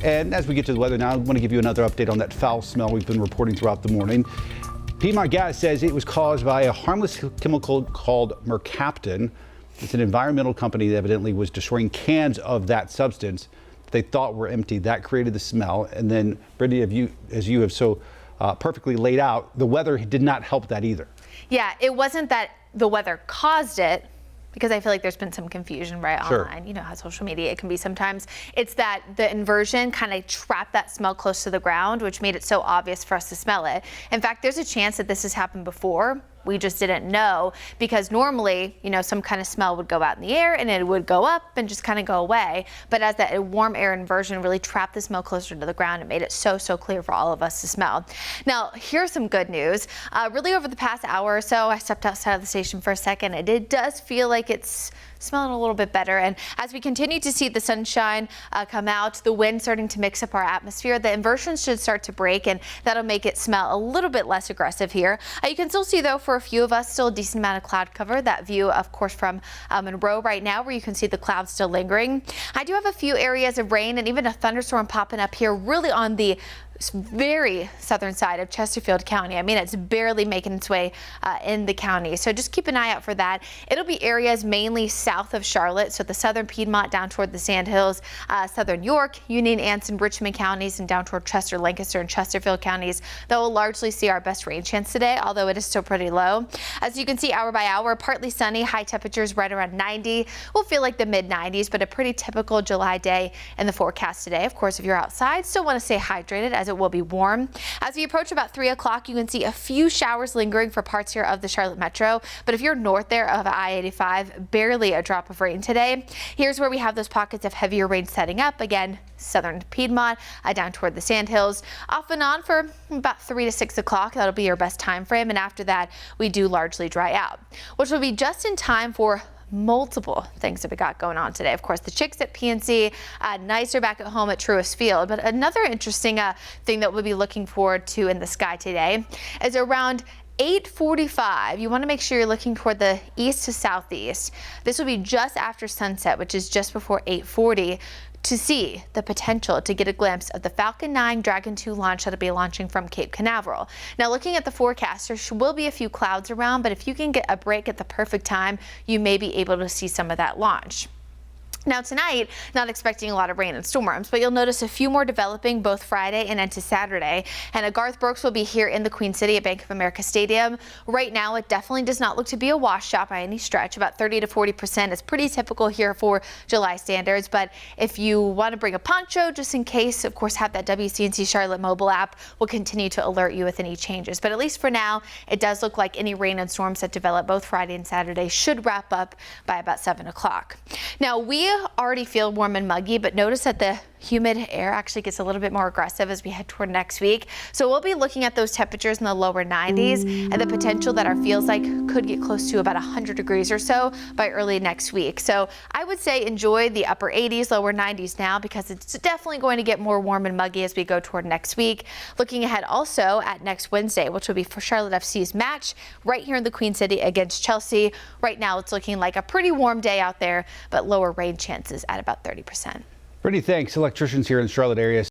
And as we get to the weather now, I want to give you another update on that foul smell we've been reporting throughout the morning. Piedmont Gas says it was caused by a harmless chemical called mercaptan. It's an environmental company that evidently was destroying cans of that substance that they thought were empty. That created the smell. And then, Brittany, as you have so perfectly laid out, the weather did not help that either. Yeah, it wasn't that the weather caused it, because I feel like there's been some confusion online. You know how social media it can be sometimes. It's that the inversion kind of trapped that smell close to the ground, which made it so obvious for us to smell it. In fact, there's a chance that this has happened before. We just didn't know, because normally, you know, some kind of smell would go out in the air and it would go up and just kind of go away. But as that warm air inversion really trapped the smell closer to the ground, it made it so clear for all of us to smell. Now, here's some good news. Really over the past hour or so, I stepped outside of the station for a second, and it does feel like it's smelling a little bit better. And as we continue to see the sunshine come out, the wind starting to mix up our atmosphere, the inversions should start to break, and that'll make it smell a little bit less aggressive here. You can still see, though, for a few of us, still a decent amount of cloud cover. That view, of course, from Monroe right now, where you can see the clouds still lingering. I do have a few areas of rain and even a thunderstorm popping up here, really on the very southern side of Chesterfield County. I mean, it's barely making its way in the county, so just keep an eye out for that. It'll be areas mainly south of Charlotte, so the southern Piedmont down toward the Sandhills, southern York, Union, Anson, Richmond counties, and down toward Chester, Lancaster, and Chesterfield counties that will largely see our best rain chance today, although it is still pretty low. As you can see, hour by hour, partly sunny, high temperatures right around 90. We'll feel like the mid 90s, but a pretty typical July day in the forecast today. Of course, if you're outside, still want to stay hydrated, as it will be warm. As we approach about 3 o'clock, you can see a few showers lingering for parts here of the Charlotte Metro. But if you're north there of I-85, barely a drop of rain today. Here's where we have those pockets of heavier rain setting up. Again, southern Piedmont, down toward the Sandhills, off and on for about 3 to 6 o'clock. That'll be your best time frame. And after that, we do largely dry out, which will be just in time for multiple things that we got going on today. Of course, the chicks at PNC, nicer back at home at Truist Field. But another interesting thing that we'll be looking forward to in the sky today is around 8:45. You want to make sure you're looking toward the east to southeast. This will be just after sunset, which is just before 8:40. To see the potential to get a glimpse of the Falcon 9 Dragon 2 launch that'll be launching from Cape Canaveral. Now, looking at the forecast, there will be a few clouds around, but if you can get a break at the perfect time, you may be able to see some of that launch. Now tonight, not expecting a lot of rain and storms, but you'll notice a few more developing both Friday and into Saturday. And Garth Brooks will be here in the Queen City at Bank of America Stadium. Right now, it definitely does not look to be a washout by any stretch. About 30 to 40% is pretty typical here for July standards. But if you want to bring a poncho, just in case, of course, have that WCNC Charlotte mobile app. We'll continue to alert you with any changes. But at least for now, it does look like any rain and storms that develop both Friday and Saturday should wrap up by about 7 o'clock. Now, we already feel warm and muggy, but notice that the humid air actually gets a little bit more aggressive as we head toward next week. So we'll be looking at those temperatures in the lower 90s and the potential that our feels like could get close to about 100 degrees or so by early next week. So I would say enjoy the upper 80s, lower 90s now, because it's definitely going to get more warm and muggy as we go toward next week. Looking ahead also at next Wednesday, which will be for Charlotte FC's match right here in the Queen City against Chelsea. Right now it's looking like a pretty warm day out there, but lower rain chances at about 30%. Brittany, thanks. Electricians here in the Charlotte area